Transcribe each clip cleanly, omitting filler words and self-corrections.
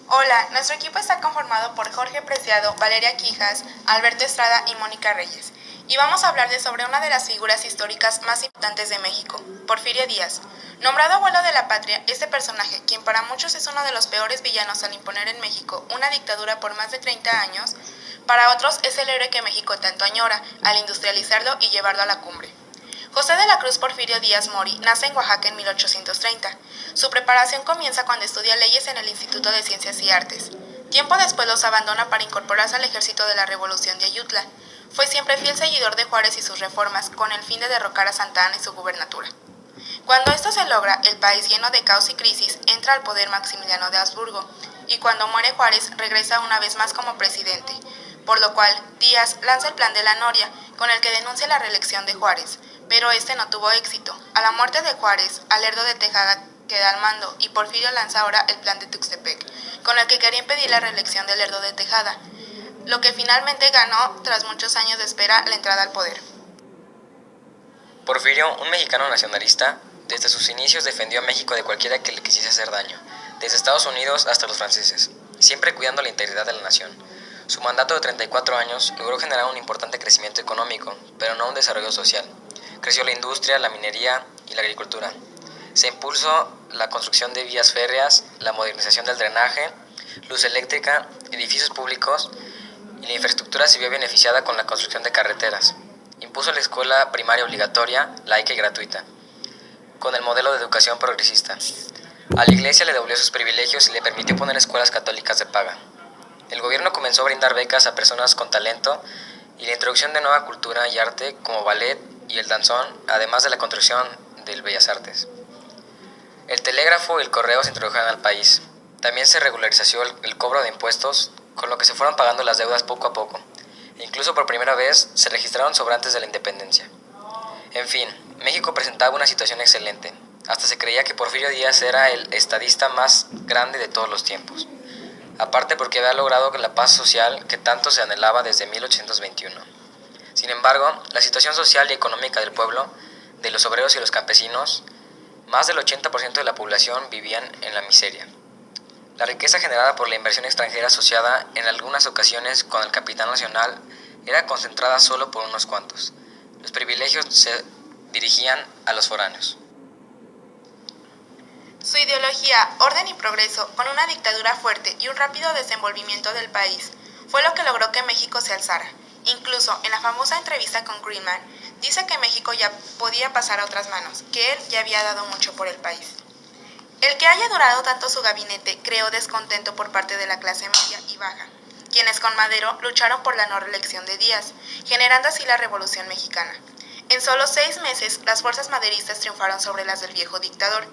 Hola, nuestro equipo está conformado por Jorge Preciado, Valeria Quijas, Alberto Estrada y Mónica Reyes. Y vamos a hablar sobre una de las figuras históricas más importantes de México, Porfirio Díaz. Nombrado abuelo de la patria, este personaje, quien para muchos es uno de los peores villanos al imponer en México una dictadura por más de 30 años, para otros es el héroe que México tanto añora al industrializarlo y llevarlo a la cumbre. José de la Cruz Porfirio Díaz Mori nace en Oaxaca en 1830. Su preparación comienza cuando estudia leyes en el Instituto de Ciencias y Artes. Tiempo después los abandona para incorporarse al ejército de la Revolución de Ayutla. Fue siempre fiel seguidor de Juárez y sus reformas, con el fin de derrocar a Santa Anna y su gubernatura. Cuando esto se logra, el país lleno de caos y crisis entra al poder Maximiliano de Habsburgo, y cuando muere Juárez regresa una vez más como presidente, por lo cual Díaz lanza el Plan de la Noria, con el que denuncia la reelección de Juárez, pero este no tuvo éxito. A la muerte de Juárez, Lerdo de Tejada queda al mando y Porfirio lanza ahora el Plan de Tuxtepec, con el que quería impedir la reelección de Lerdo de Tejada, lo que finalmente ganó, tras muchos años de espera, la entrada al poder. Porfirio, un mexicano nacionalista, desde sus inicios defendió a México de cualquiera que le quisiese hacer daño, desde Estados Unidos hasta los franceses, siempre cuidando la integridad de la nación. Su mandato de 34 años logró generar un importante crecimiento económico, pero no un desarrollo social. Creció la industria, la minería y la agricultura. Se impulsó la construcción de vías férreas, la modernización del drenaje, luz eléctrica, edificios públicos, y la infraestructura se vio beneficiada con la construcción de carreteras. Impuso la escuela primaria obligatoria, laica y gratuita, con el modelo de educación progresista. A la iglesia le devolvió sus privilegios y le permitió poner escuelas católicas de paga. El gobierno comenzó a brindar becas a personas con talento y la introducción de nueva cultura y arte como ballet y el danzón, además de la construcción del Bellas Artes. El telégrafo y el correo se introdujeron al país. También se regularizó el cobro de impuestos, con lo que se fueron pagando las deudas poco a poco. Incluso por primera vez se registraron sobrantes de la independencia. En fin, México presentaba una situación excelente. Hasta se creía que Porfirio Díaz era el estadista más grande de todos los tiempos. Aparte porque había logrado la paz social que tanto se anhelaba desde 1821. Sin embargo, la situación social y económica del pueblo, de los obreros y los campesinos, más del 80% de la población vivían en la miseria. La riqueza generada por la inversión extranjera asociada en algunas ocasiones con el capital nacional era concentrada solo por unos cuantos. Los privilegios se dirigían a los foráneos. Su ideología, orden y progreso, con una dictadura fuerte y un rápido desenvolvimiento del país, fue lo que logró que México se alzara. Incluso, en la famosa entrevista con Greenman, dice que México ya podía pasar a otras manos, que él ya había dado mucho por el país. El que haya durado tanto su gabinete creó descontento por parte de la clase media y baja, quienes con Madero lucharon por la no reelección de Díaz, generando así la Revolución Mexicana. En solo 6 meses, las fuerzas maderistas triunfaron sobre las del viejo dictador.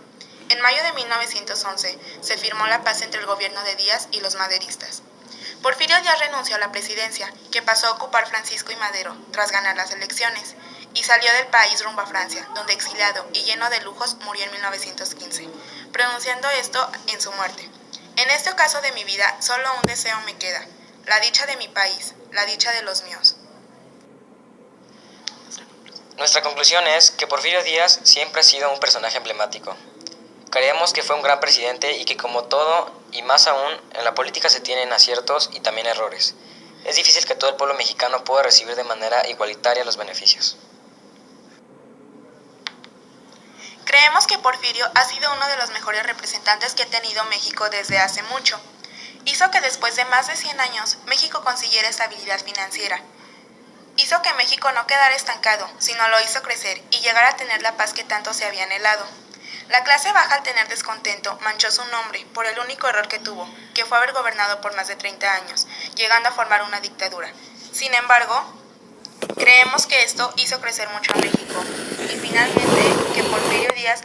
En mayo de 1911 se firmó la paz entre el gobierno de Díaz y los maderistas. Porfirio Díaz renunció a la presidencia, que pasó a ocupar Francisco I. Madero tras ganar las elecciones, y salió del país rumbo a Francia, donde exiliado y lleno de lujos murió en 1915, pronunciando esto en su muerte. En este ocaso de mi vida, solo un deseo me queda, la dicha de mi país, la dicha de los míos. Nuestra conclusión es que Porfirio Díaz siempre ha sido un personaje emblemático. Creemos que fue un gran presidente y que como todo, y más aún, en la política se tienen aciertos y también errores. Es difícil que todo el pueblo mexicano pueda recibir de manera igualitaria los beneficios. Creemos que Porfirio ha sido uno de los mejores representantes que ha tenido México desde hace mucho. Hizo que después de más de 100 años, México consiguiera estabilidad financiera. Hizo que México no quedara estancado, sino lo hizo crecer y llegar a tener la paz que tanto se había anhelado. La clase baja, al tener descontento, manchó su nombre por el único error que tuvo, que fue haber gobernado por más de 30 años, llegando a formar una dictadura. Sin embargo, creemos que esto hizo crecer mucho a México y finalmente que Porfirio Díaz